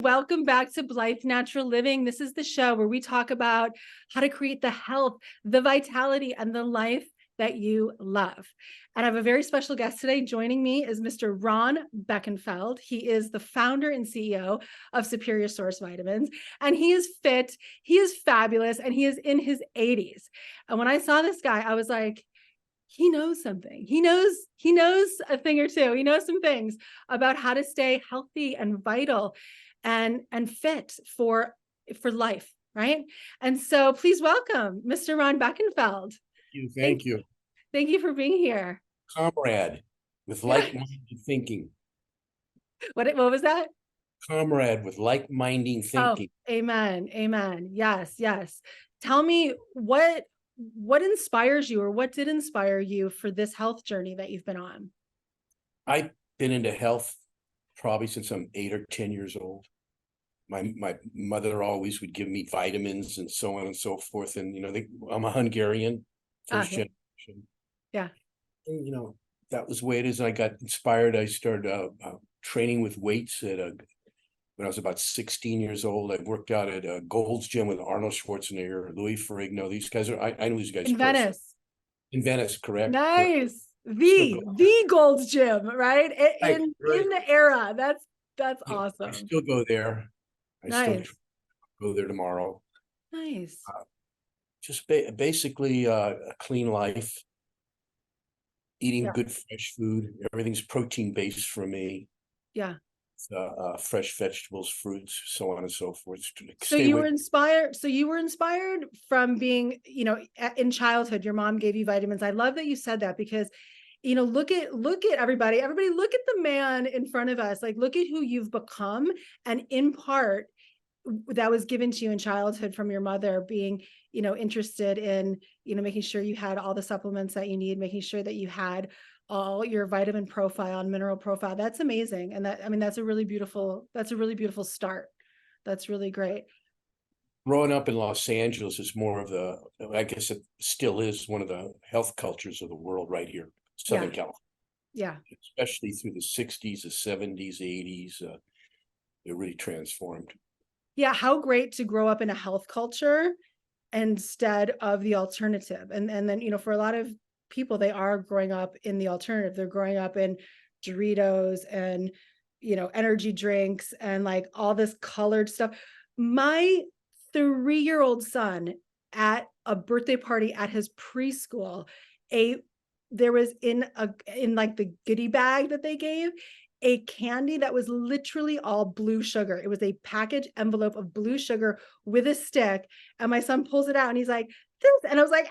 Welcome back to Blythe Natural Living. This is the show where we talk about how to create the health, the vitality, and the life that you love. And I have a very special guest today. Joining me is Mr. Ron Beckenfeld. He is the founder and CEO of Superior Source Vitamins, and he is fit, he is fabulous, and he is in his 80s. And when I saw this guy, I was like, he knows something. He knows a thing or two. He knows some things about how to stay healthy and vital and fit for life, right? And so please welcome Mr. Ron Beckenfeld. Thank you. Thank you for being here. Comrade with like-minded thinking. What was that? Comrade with like-minded thinking. Oh, amen. Yes. Tell me what inspires you, or what did inspire you for this health journey that you've been on? I've been into health probably since I'm 8 or 10 years old. My mother always would give me vitamins and so on and so forth. And, I'm a Hungarian, first generation. Yeah. And, that was the way it is. And I got inspired. I started training with weights when I was about 16 years old. I worked out at a Gold's Gym with Arnold Schwarzenegger, Louis Ferrigno. These guys I know these guys. In Venice. In Venice, correct. Nice. Correct. The Gold's Gym, right? In the era. That's awesome. I still go there. Nice. Still go there tomorrow. Nice. Just basically a clean life, eating good fresh food. Everything's protein based for me. Yeah. Fresh vegetables, fruits, so on and so forth. So you were inspired from being, in childhood, your mom gave you vitamins. I love that you said that, because look at everybody, look at the man in front of us. Like, look at who you've become. And in part, that was given to you in childhood from your mother, being, interested in, making sure you had all the supplements that you need, making sure that you had all your vitamin profile and mineral profile. That's amazing. And that's a really beautiful start. That's really great. Growing up in Los Angeles is more of I guess it still is one of the health cultures of the world right here, Southern California. Yeah. Especially through the 60s, the 70s, 80s. It really transformed. Yeah. How great to grow up in a health culture instead of the alternative. And then, for a lot of people, they are growing up in the alternative. They're growing up in Doritos and, energy drinks and like all this colored stuff. My 3-year-old son, at a birthday party at his preschool, there was in like the goodie bag that they gave, a candy that was literally all blue sugar. It was a package envelope of blue sugar with a stick. And my son pulls it out and he's like, this. And I was like,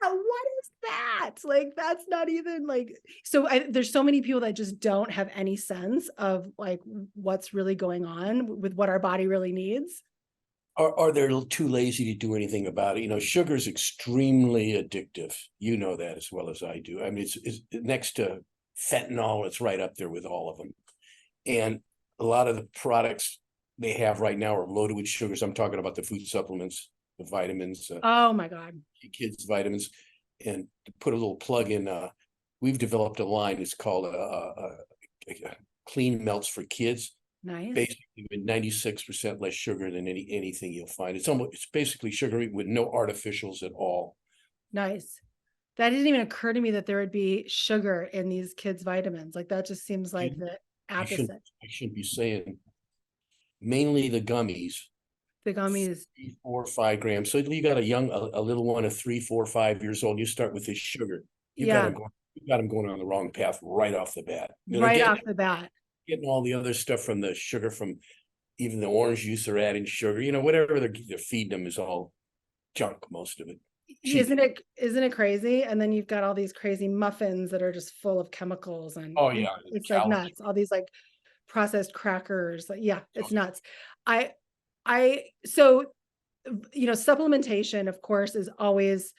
what is that? Like, that's not even like, so there's so many people that just don't have any sense of like what's really going on with what our body really needs. Or they're too lazy to do anything about it. Sugar is extremely addictive. You know that as well as I do. I mean, it's next to fentanyl, it's right up there with all of them. And a lot of the products they have right now are loaded with sugars. I'm talking about the food supplements, the vitamins. Oh my God. Kids' vitamins. And to put a little plug in, we've developed a line. It's called Clean Melts for Kids. Nice. Basically with 96% less sugar than anything you'll find. It's basically sugar with no artificials at all. Nice. That didn't even occur to me that there would be sugar in these kids' vitamins. Like, that just seems like the opposite. I shouldn't be saying. Mainly the gummies. The gummies. 3, 4, 5 grams. So you got a little one of 3, 4, 5 years old. You start with this sugar. You got them going on the wrong path right off the bat. Getting all the other stuff from the sugar, from even the orange juice they're adding sugar. Whatever they're feeding them is all junk. Most of it. Isn't it crazy? And then you've got all these crazy muffins that are just full of chemicals, and it's like nuts. All these like processed crackers. Like, it's nuts. So supplementation, of course, is always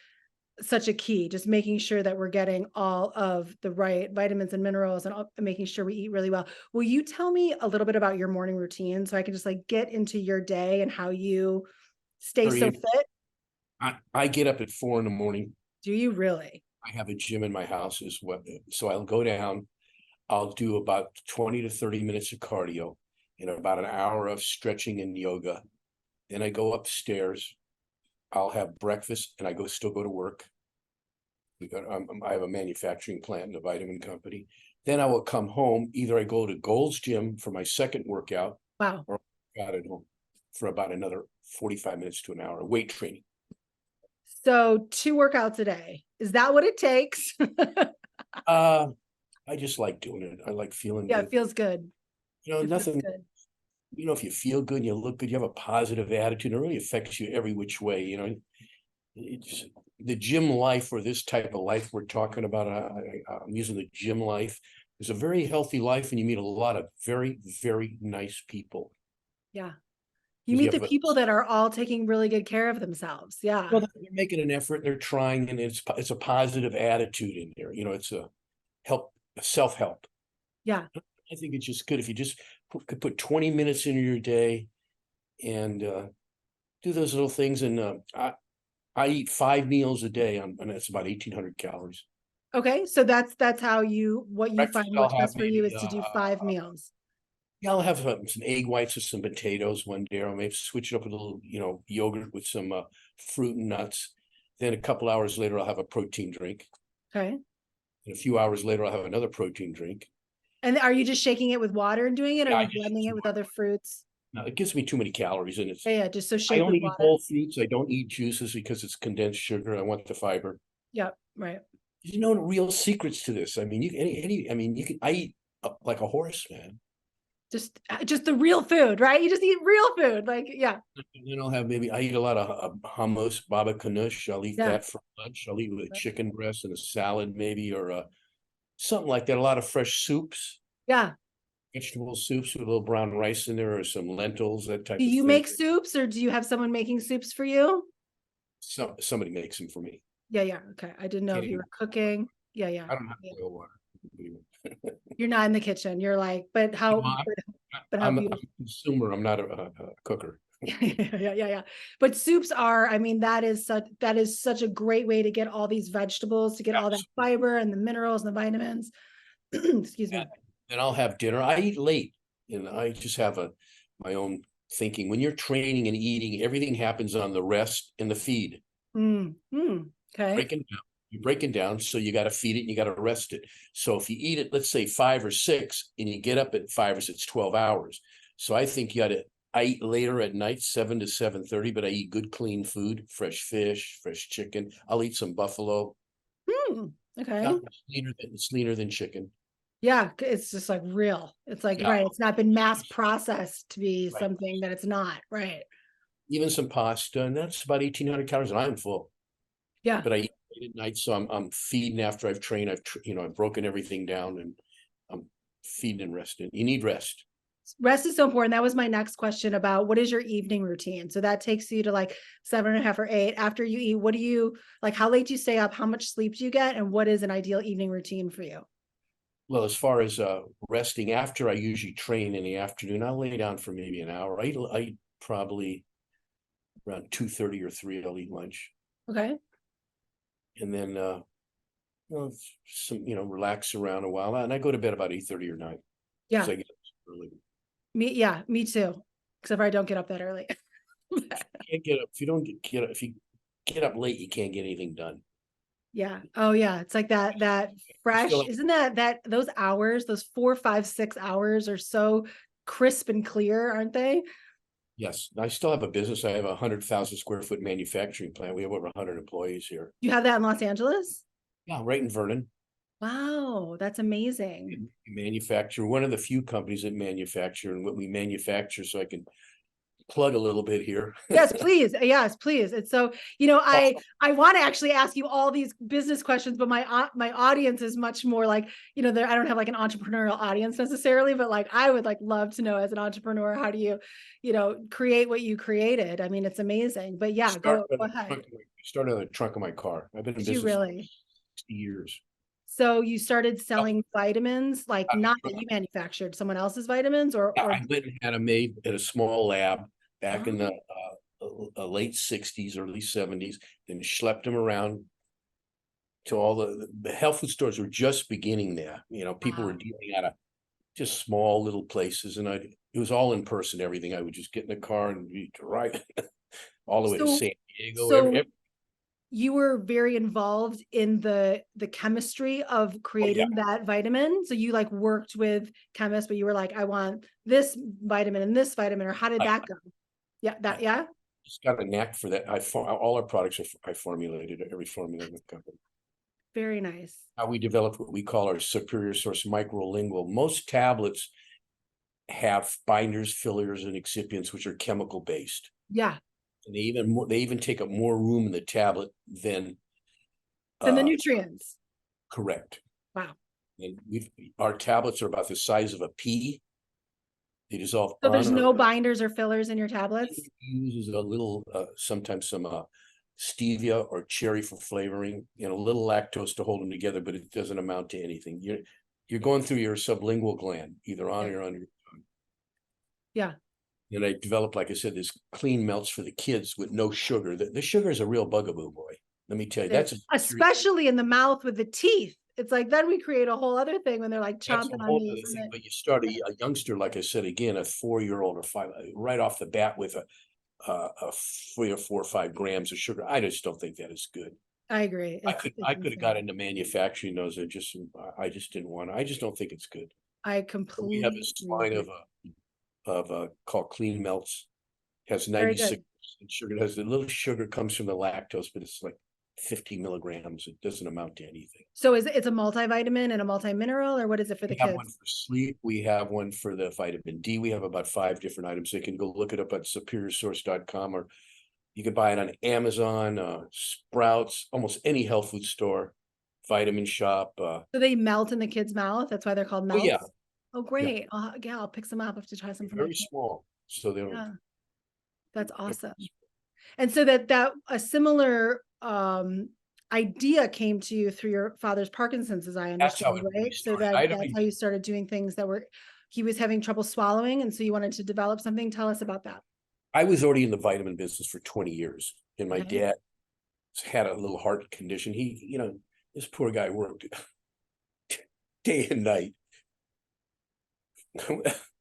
such a key, just making sure that we're getting all of the right vitamins and minerals, and making sure we eat really well. Will you tell me a little bit about your morning routine so I can just like get into your day and how you stay so fit? I get up at 4 a.m. Do you really? I have a gym in my house as well. So I'll go down, I'll do about 20 to 30 minutes of cardio. and about an hour of stretching and yoga. Then I go upstairs. I'll have breakfast and I still go to work. I have a manufacturing plant and a vitamin company. Then I will come home. Either I go to Gold's Gym for my second workout, Wow. or out at home for about another 45 minutes to an hour, weight training. So 2 workouts a day. Is that what it takes? I just like doing it. I like feeling Yeah, good. it feels good. You know, It feels nothing, good. you know, if you feel good and you look good, you have a positive attitude, it really affects you every which way, you know. It's the gym life, or this type of life we're talking about. I'm using the gym life. It's a very healthy life, and you meet a lot of very, very nice people. Yeah. You 'Cause meet the have people that are all taking really good care of themselves. Yeah. well, they're making an effort, they're trying, and it's a positive attitude in there. You know, it's a self-help. Yeah. I think it's just good if you just could put 20 minutes into your day and do those little things. And I eat 5 meals a day, and that's about 1,800 calories. Okay. So that's how what you Breakfast, find I'll works have best for you maybe is to do 5 meals. yeah, I'll have some egg whites with some potatoes one day. I'll maybe switch it up with a little, yogurt with some fruit and nuts. Then a couple hours later, I'll have a protein drink. Okay. And a few hours later, I'll have another protein drink. And are you just shaking it with water and doing it? Or are Yeah, you blending it with other fruits? no, it gives me too many calories, and Yeah, yeah, just so I shake with only eat water. whole fruits. I don't eat juices because it's condensed sugar. I want the fiber. Yep, right. You know, real secrets to this. I mean, I eat like a horse, man. Just the real food, right? You just eat real food. Like, yeah, And then I eat a lot of hummus, baba ganoush. I'll eat yeah, that for lunch. I'll eat with a chicken breast and a salad, maybe, or something like that. A lot of fresh soups, yeah. vegetable soups with a little brown rice in there, or some lentils, that Do type of you thing. make soups or do you have someone making soups for you? Somebody makes them for me. Yeah, yeah. Okay. I didn't know Can't if you even, were cooking. Yeah, yeah. I don't have Yeah. boil water. You're not in the kitchen. You're like, No, but how I'm a beautiful. consumer. I'm not a cooker. Yeah, yeah, yeah. But soups are, I mean, that is such a great way to get all these vegetables, to get all that fiber and the minerals and the vitamins. Excuse me. Then I'll have dinner. I eat late, and I just have my own thinking. When you're training and eating, everything happens on the rest and the feed. Okay. Breaking down. You're breaking down, so you got to feed it and you got to rest it. So if you eat it, let's say 5 or 6, and you get up at 5 or 6, 12 hours. So I think you got to. I eat later at night, 7 to 7:30, but I eat good, clean food, fresh fish, fresh chicken. I'll eat some buffalo. Okay. Yeah, it's leaner than chicken. Yeah, it's just like real. It's like, Yeah, right, it's not been mass processed to be right. something that it's not, right? Even some pasta, and that's about 1,800 calories, and I'm full. Yeah. But I eat late at night, so I'm feeding after I've trained. I've broken everything down, and I'm feeding and resting. You need rest. Rest is so important. That was my next question about what is your evening routine? So that takes you to like 7.5 or 8. After you eat, what do you like? How late do you stay up? How much sleep do you get? And what is an ideal evening routine for you? Well, as far as resting, after I usually train in the afternoon, I'll lay down for maybe an hour. I eat probably around 2:30 or 3. I'll eat lunch, Okay. and then relax around a while, and I go to bed about 8:30 or 9 because Yeah. I get up early. Me too. Except for I don't get up that early. Can't get up if you don't get up. If you get up late, you can't get anything done. Yeah. Oh yeah. It's like that fresh, isn't that those hours, those 4, 5, 6 hours are so crisp and clear, aren't they? Yes, I still have a business. I have 100,000 square foot manufacturing plant. We have over 100 employees here. You have that in Los Angeles? Yeah, right in Vernon. Wow, that's amazing. We manufacture, one of the few companies that manufacture, and what we manufacture, so I can plug a little bit here. Yes, please. Yes, please. It's so, I want to actually ask you all these business questions, but my audience is much more like, I don't have like an entrepreneurial audience necessarily, but like I would like love to know as an entrepreneur, how do you, create what you created? I mean, it's amazing. But yeah, go ahead. Started on the trunk of my car. I've been in Did you business for really? 60 years. So you started selling vitamins, like not that you manufactured someone else's vitamins or I went and had them made at a small lab back in the Oh. late 60s, early 70s, then schlepped them around to all the health food stores were just beginning there. People were Wow. dealing out of just small little places. And it was all in person, everything. I would just get in the car and drive all the way to So, San Diego. so you were very involved in the chemistry of oh, yeah. creating that vitamin. So you like worked with chemists, but you were like, I want this vitamin and this vitamin, or how did that go? Yeah, yeah. Just got a knack for that. All our products I formulated, every formula in the company. Very nice. How we developed what we call our superior source microlingual. Most tablets have binders, fillers, and excipients, which are chemical based. Yeah. And they even take up more room in the tablet than the nutrients. Correct. Wow. And our tablets are about the size of a pea. They dissolve. So there's no binders or fillers in your tablets? It uses a little, sometimes some stevia or cherry for flavoring, and a little lactose to hold them together, but it doesn't amount to anything. You're going through your sublingual gland, either on or on your tongue. Yeah. And I developed, like I said, this clean melts for the kids with no sugar. The sugar is a real bugaboo, boy. Let me tell you, that's especially in the mouth with the teeth. It's like then we create a whole other thing when they're like chomping on me. But you start a youngster, like I said, again, a 4-year-old or 5, right off the bat with a 3 or 4 or 5 grams of sugar. I just don't think that is good. I agree. I could have got into manufacturing those. I just didn't want to. I just don't think it's good. I completely. We have this line of called Clean Melts. Has 96% sugar. It has the little sugar comes from the lactose, but it's like 50 milligrams. It doesn't amount to anything. So it's a multivitamin and a multi-mineral, or what is it for the kids? We have one for sleep. We have one for the vitamin D. We have about 5 different items. They can go look it up at superiorsource.com, or you can buy it on Amazon, Sprouts, almost any health food store, Vitamin Shop. So they melt in the kid's mouth. That's why they're called melts. Oh, yeah. Oh, great. Yeah. I'll pick some up. I have to try some. Very small, so they don't. Yeah. That's awesome. And so that a similar idea came to you through your father's Parkinson's, as I understand, right? So that's how you started doing things he was having trouble swallowing, and so you wanted to develop something. Tell us about that. I was already in the vitamin business for 20 years, and my dad had a little heart condition. This poor guy worked day and night.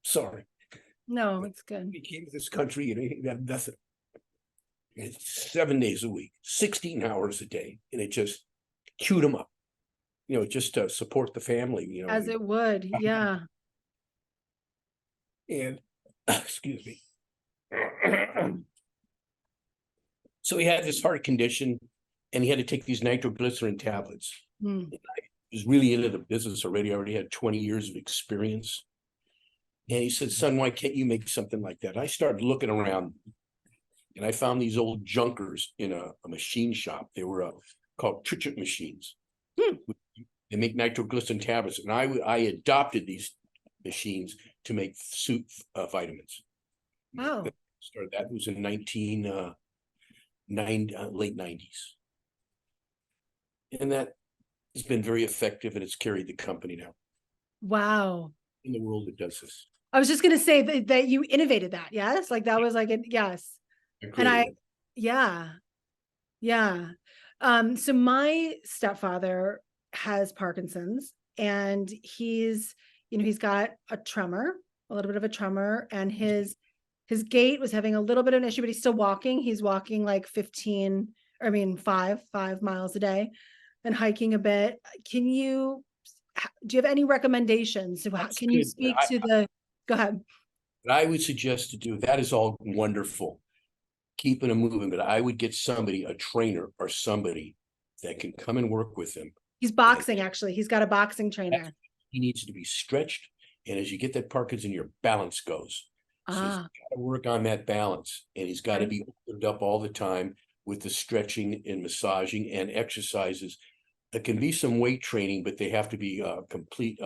Sorry. No, it's good. He came to this country and he had nothing. It's 7 days a week, 16 hours a day, and it just queued him up. Just to support the family. As it would, yeah. And excuse me. So he had this heart condition, and he had to take these nitroglycerin tablets. I was really into the business already. I already had 20 years of experience. And he said, son, why can't you make something like that? I started looking around, and I found these old junkers in a machine shop. They were called Tritchett machines. They make nitroglycerin tablets. And I adopted these machines to make soup vitamins. Wow. Started that was in late 90s. And that has been very effective, and it's carried the company now. Wow. In the world that does this. I was just going to say that you innovated that. Yes. Like that was like, yes. Yeah. So my stepfather has Parkinson's, and he's got a little bit of a tremor, and his gait was having a little bit of an issue, but he's still walking. He's walking like 5 miles a day, and hiking a bit. Do you have any recommendations? Can you speak to go ahead. What I would suggest to do, that is all wonderful, keeping him moving, but I would get a trainer or somebody that can come and work with him. He's boxing, actually. He's got a boxing trainer. He needs to be stretched. And as you get that Parkinson, your balance goes. So he's got to work on that balance, and he's got to be opened up all the time with the stretching and massaging and exercises. There can be some weight training, but they have to be complete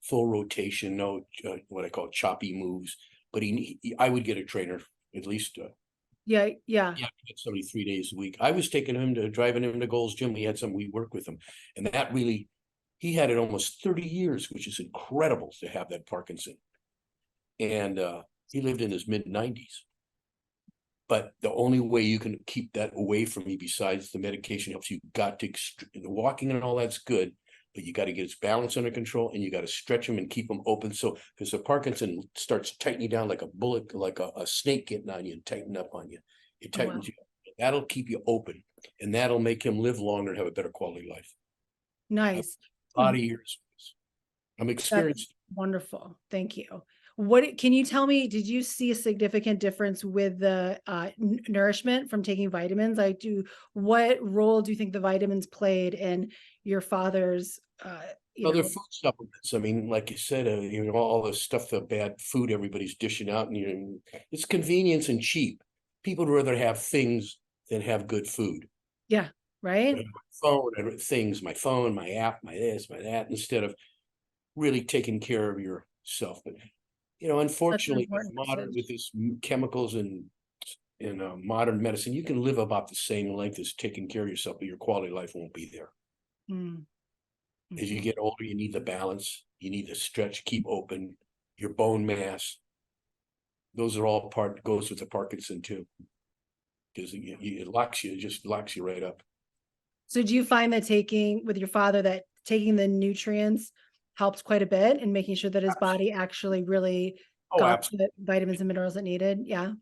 full rotation, no what I call choppy moves. But I would get a trainer at least. Yeah. Get somebody 3 days a week. I was driving him to Gold's Gym. We had we worked with him, and that really, he had it almost 30 years, which is incredible to have that Parkinson. And he lived in his mid-90s. But the only way you can keep that away from me, besides the medication helps, you got to, the walking and all that's good, but you got to get his balance under control, and you got to stretch him and keep him open. So because the Parkinson starts tightening you down like a bullet, like a snake getting on you and tightening up on you. It Oh, wow. tightens you up. That'll keep you open, and that'll make him live longer and have a better quality of life. Nice. A lot of years. I'm That's experienced. wonderful. Thank you. What can you tell me? Did you see a significant difference with the nourishment from taking vitamins? What role do you think the vitamins played in your father's, Other food supplements. I mean, like you said, you know, all the stuff, the bad food everybody's dishing out, and it's convenience and cheap. People would rather have things than have good food. Yeah, right. My phone, things, my phone, my app, my this, my that, instead of really taking care of yourself. But you know, unfortunately, with this chemicals and modern medicine, you can live about the same length as taking care of yourself, but your quality of life won't be there. As you get older, you need the balance, you need to stretch, keep open, your bone mass. Those are all goes with the Parkinson too, because it just locks you right up. So do you find that with your father, that taking the nutrients helps quite a bit in making sure that his body actually really got the vitamins and minerals it needed? Yeah.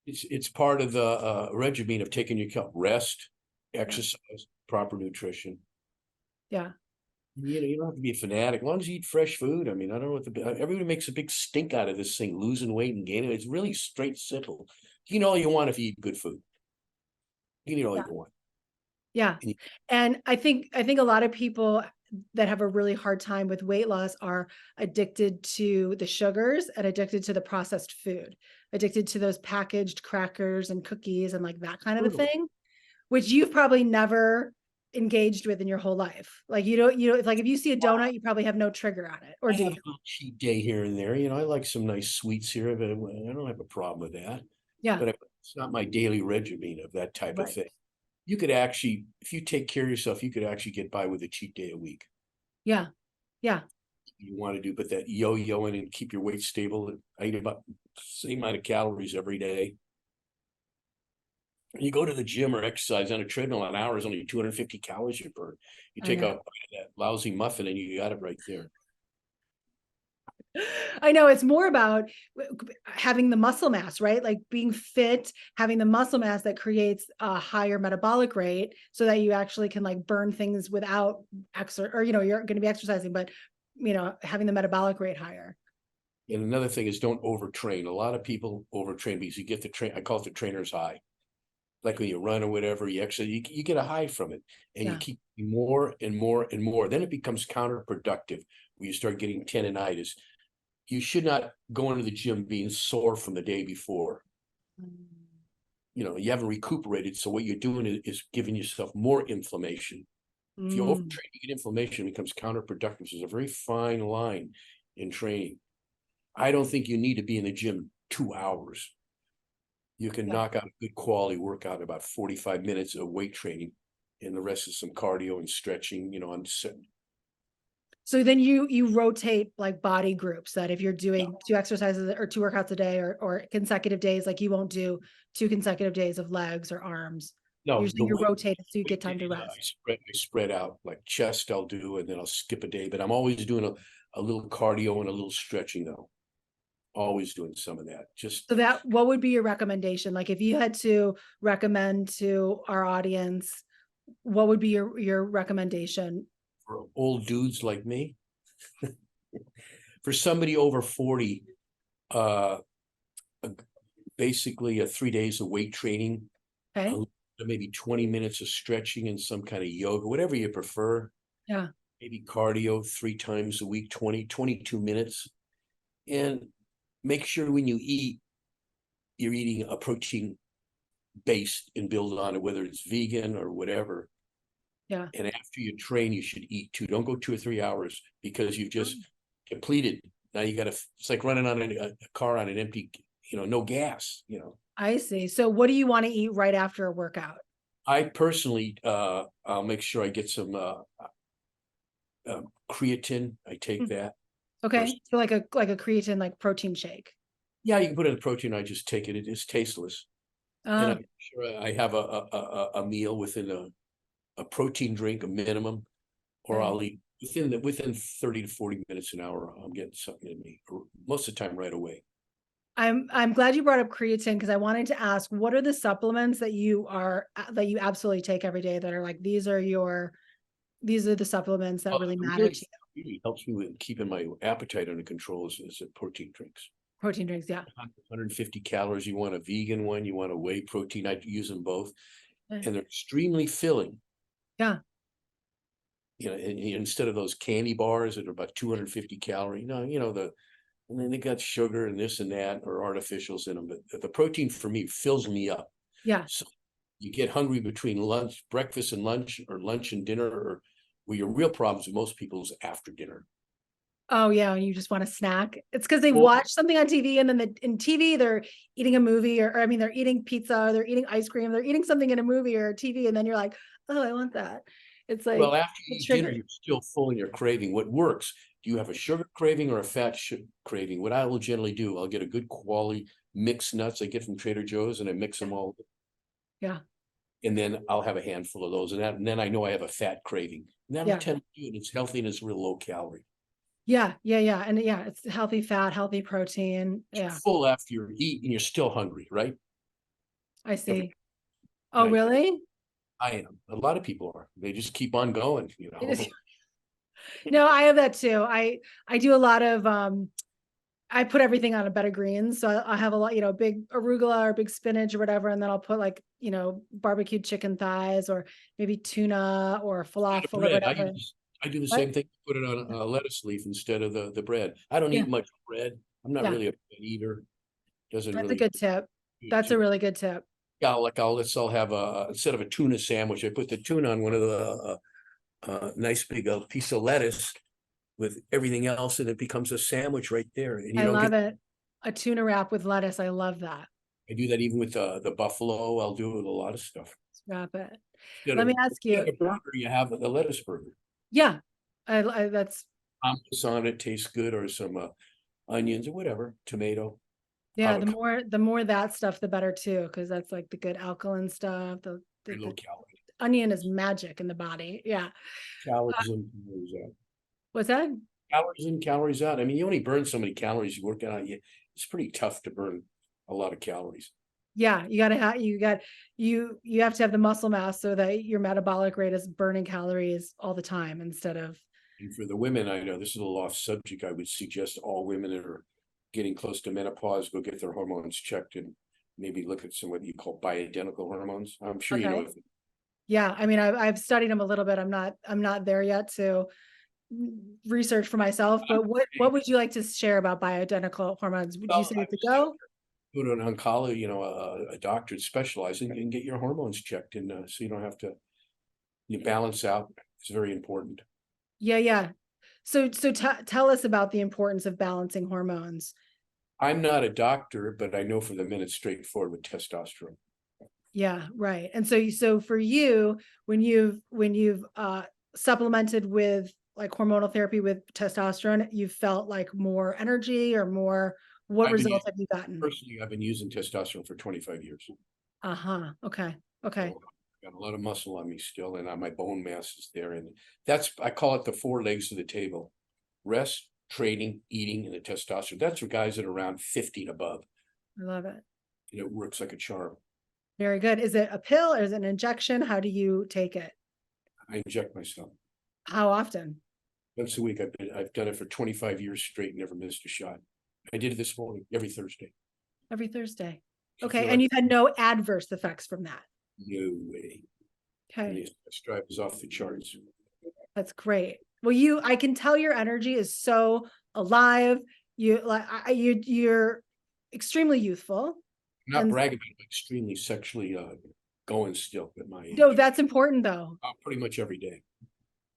It's part of the regimen of taking your rest, exercise, proper nutrition. Yeah. You don't have to be a fanatic. As long as you eat fresh food. I mean, I don't know what everybody makes a big stink out of this thing, losing weight and gaining. It's really straight, simple. You know all you want if you eat good food. You need all you want. Yeah. And I think a lot of people that have a really hard time with weight loss are addicted to the sugars and addicted to the processed food, addicted to those packaged crackers and cookies and like that kind of a thing, which you've probably never engaged with in your whole life. Like you don't, it's like if you see a donut, you probably have no trigger on it, or do you? A cheat day here and there. You know, I like some nice sweets here, but I don't have a problem with that. Yeah. But it's not my daily regimen of that type of thing. You could actually, if you take care of yourself, you could actually get by with a cheat day a week. Yeah. Yeah. You want to do, but that yo-yoing and keep your weight stable. I eat about the same amount of calories every day. You go to the gym or exercise on a treadmill, an hour is only 250 calories you burn. You take out that lousy muffin and you got it right there. I know it's more about having the muscle mass, right? Like being fit, having the muscle mass that creates a higher metabolic rate so that you actually can like burn things without or, you know, you're going to be exercising, but, you know, having the metabolic rate higher. And another thing is don't overtrain. A lot of people overtrain because you get I call it the trainer's high. Like when you run or whatever, you actually, you get a high from it, and you keep more and more and more. Then it becomes counterproductive when you start getting tendonitis. You should not go into the gym being sore from the day before. You know, you haven't recuperated. So what you're doing is giving yourself more inflammation. If you overtrain, you get inflammation, it becomes counterproductive. So there's a very fine line in training. I don't think you need to be in the gym 2 hours. You can knock out a good quality workout in about 45 minutes of weight training, and the rest is some cardio and stretching, you know, on set. So then you rotate like body groups, that if you're doing 2 exercises or 2 workouts a day or consecutive days, like you won't do 2 consecutive days of legs or arms. No, usually you rotate it so you get time to rest. I spread out, like chest I'll do, and then I'll skip a day, but I'm always doing a little cardio and a little stretching though. Always doing some of that. So what would be your recommendation? Like if you had to recommend to our audience, what would be your recommendation? For old dudes like me, for somebody over 40, basically 3 days of weight training, maybe 20 minutes of stretching and some kind of yoga, whatever you prefer. Yeah. Maybe cardio 3 times a week, 22 minutes. And make sure when you eat, you're eating a protein based and build on it, whether it's vegan or whatever. Yeah. And after you train, you should eat too. Don't go 2 or 3 hours because you've just depleted. Now you got to, it's like running on a car on an empty, you know, no gas, you know. I see. So what do you want to eat right after a workout? I personally, I'll make sure I get some creatine. I take that. Okay. So like a creatine, like protein shake. Yeah, you can put in the protein. I just take it. It is tasteless. And I'm sure I have a meal within a protein drink, a minimum, or I'll eat Within 30 to 40 minutes, an hour, I'm getting something in me, or most of the time right away. I'm glad you brought up creatine because I wanted to ask, what are the supplements that you absolutely take every day that are like these are the supplements that really matter to you? Really helps me with keeping my appetite under control is protein drinks. Protein drinks, yeah. 150 calories. You want a vegan one, you want a whey protein. I use them both, Okay. and they're extremely filling. Yeah. And instead of those candy bars that are about 250 calories, and then they got sugar and this and that or artificials in them. But the protein for me fills me up. Yeah. So you get hungry between breakfast and lunch, or lunch and dinner, or well, your real problems with most people is after dinner. Oh yeah, and you just want a snack. It's because they Well, watch something on TV, and then in TV they're eating a movie, or I mean, they're eating pizza, or they're eating ice cream, they're eating something in a movie or TV, and then you're like, oh, I want that. It's like well, after you the eat trigger. dinner, you're still full and you're craving. What works? Do you have a sugar craving or a fat craving? What I will generally do, I'll get a good quality mixed nuts I get from Trader Joe's, and I mix them all. Yeah. And then I'll have a handful of those, and then I know I have a fat craving. And that'll Yeah. tend to do it. It's healthy and it's real low calorie. Yeah. Yeah. Yeah. And yeah, it's healthy fat, healthy protein. Yeah. Full after you eat and you're still hungry, right? I see. Every Oh, night. really? I am. A lot of people are. They just keep on going, It is. No, I have that too. I do a lot of I put everything on a bed of greens. So I have a lot, big arugula or big spinach or whatever. And then I'll put like, barbecued chicken thighs or maybe tuna or falafel or bread. whatever. I do the What? same thing. Put it on a lettuce leaf instead of the bread. I don't Yeah. eat much bread. I'm not Yeah. really a bread eater. Doesn't That's a really good tip. That's a really good tip. Yeah, I'll have instead of a tuna sandwich, I put the tuna on one of the nice big piece of lettuce with everything else, and it becomes a sandwich right there. And I love it. A tuna wrap with lettuce. I love that. I do that even with the buffalo. I'll do it with a lot of stuff. Wrap it. Instead Let of me ask you. a burger, you have the lettuce burger. Yeah. That's. Hummus on it tastes good, or some onions or whatever, tomato. Yeah, Avocado. the more that stuff, the better too, because that's like the good alkaline stuff. Very low calorie. Onion is magic in the body. Yeah. Calories in, calories out. What's that? Calories in, calories out. I mean, you only burn so many calories you work out. It's pretty tough to burn a lot of calories. Yeah, you have to have the muscle mass so that your metabolic rate is burning calories all the time instead of. And for the women, I know this is a little off subject. I would suggest all women that are getting close to menopause go get their hormones checked and maybe look at some what you call bioidentical hormones. I'm sure you know. Yeah, I mean, I've studied them a little bit. I'm not there yet to research for myself. But what would you like to share about bioidentical hormones? Would you say it's a go? Go to an oncologist, a doctor specializing, and get your hormones checked, and so you don't have to. You balance out. It's very important. Yeah. So tell us about the importance of balancing hormones. I'm not a doctor, but I know for the men it's straightforward with testosterone. Yeah, right. And so for you, when you've supplemented with like hormonal therapy with testosterone, you felt like more energy or more. What results have you gotten? Personally, I've been using testosterone for 25 years. Okay. So I've got a lot of muscle on me still, and my bone mass is there. And I call it the 4 legs of the table: rest, training, eating, and the testosterone. That's for guys that are around 50 and above. I love it. It works like a charm. Very good. Is it a pill or is it an injection? How do you take it? I inject myself. How often? Once a week. I've done it for 25 years straight, never missed a shot. I did it this morning, every Thursday. Every Thursday. Okay. And you've had no adverse effects from that? No way. Okay. The stripe is off the charts. That's great. Well, I can tell your energy is so alive. You're extremely youthful. I'm not bragging, but I'm extremely sexually going still at my age. No, that's important though. Pretty much every day.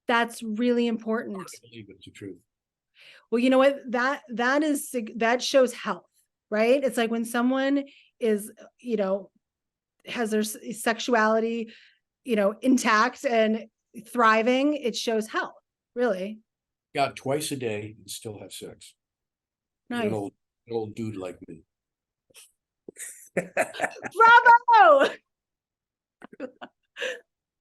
That's really important. I believe it's the truth. Well, you know what? That shows health, right? It's like when someone is, has their sexuality, intact and thriving, it shows health, really. Yeah, twice a day and still have sex. Nice. An old dude like me. Bravo!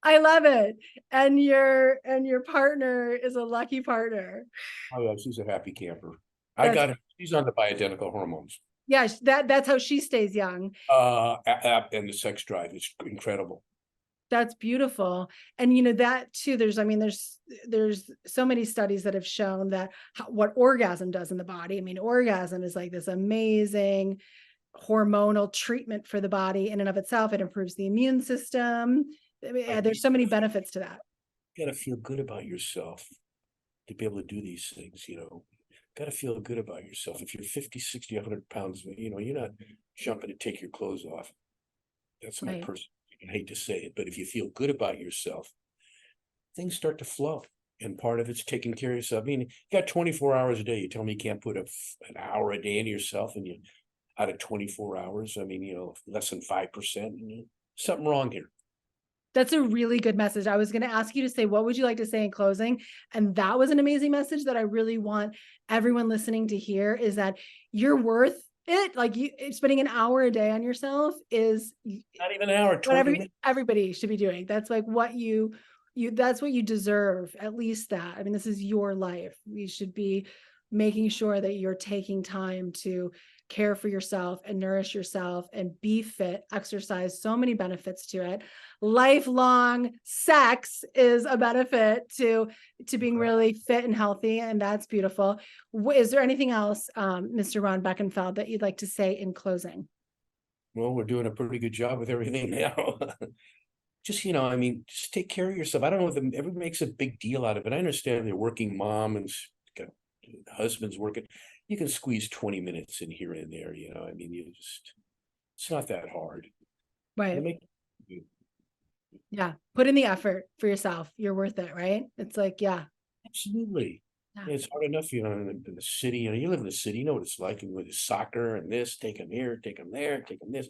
I love it. And your partner is a lucky partner. Oh, yeah, she's a happy camper. That's She's on the bioidentical hormones. yeah, that's how she stays young. And the sex drive is incredible. That's beautiful. And that too, there's so many studies that have shown that what orgasm does in the body. I mean, orgasm is like this amazing hormonal treatment for the body in and of itself. It improves the immune system. I mean, there's so many benefits to that. You gotta feel good about yourself to be able to do these things, Gotta feel good about yourself. If you're 50, 60, 100 pounds, you're not jumping to take your clothes off. That's my Right. personal, I hate to say it, but if you feel good about yourself, things start to flow. And part of it's taking care of yourself. I mean, you got 24 hours a day. You tell me you can't put an hour a day into yourself, and you out of 24 hours, I mean, less than 5%, something wrong here. That's a really good message. I was going to ask you to say, what would you like to say in closing? And that was an amazing message that I really want everyone listening to hear, is that you're worth it. Like, spending an hour a day on yourself is not even an hour, 20 what minutes. Everybody should be doing. That's like what that's what you deserve. At least that. I mean, this is your life. You should be making sure that you're taking time to care for yourself and nourish yourself and be fit, exercise, so many benefits to it. Lifelong sex is a benefit to being really fit and healthy, and that's beautiful. Is there anything else, Mr. Ron Beckenfeld, that you'd like to say in closing? Well, we're doing a pretty good job with everything now. Just, I mean, just take care of yourself. I don't know if everyone makes a big deal out of it. I understand they're working mom and got husband's working. You can squeeze 20 minutes in here and there, I mean, it's not that hard. Right. Yeah. Put in the effort for yourself. You're worth it, right? It's like, yeah. Absolutely. Yeah. It's hard enough, in the city, you live in the city, you know what it's like with the soccer and this, take them here, take them there, take them this.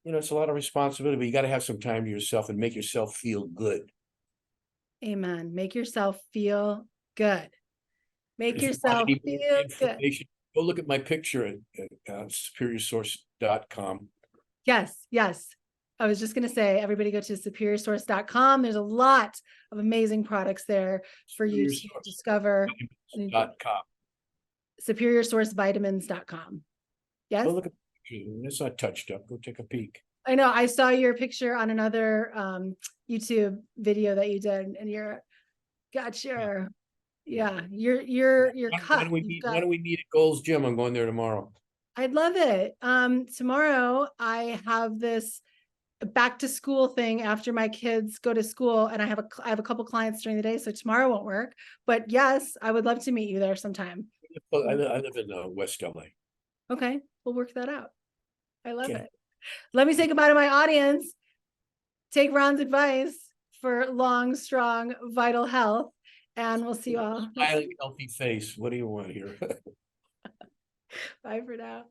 It's a lot of responsibility, but you got to have some time to yourself and make yourself feel good. Amen. Make yourself feel good. Make If yourself you feel want good. go look at my picture at superiorsource.com. Yes. Yes. I was just going to say, everybody go to superiorsource.com. There's a lot of amazing products there for you to discover. .com. Superiorsourcevitamins.com. Yes. Go look at the picture. It's not touched up. Go take a peek. I know. I saw your picture on another YouTube video that you did, and you're got your, yeah, you're cut. When do we meet at Gold's Gym? I'm going there tomorrow. I'd love it. Tomorrow I have this back to school thing after my kids go to school, and I have a couple clients during the day, so tomorrow won't work. But yes, I would love to meet you there sometime. I live in West LA. Okay, we'll work that out. I love it. Let me say goodbye to my audience. Take Ron's advice for long, strong, vital health, and we'll see you all. Smiling, healthy face. What do you want here? Bye for now.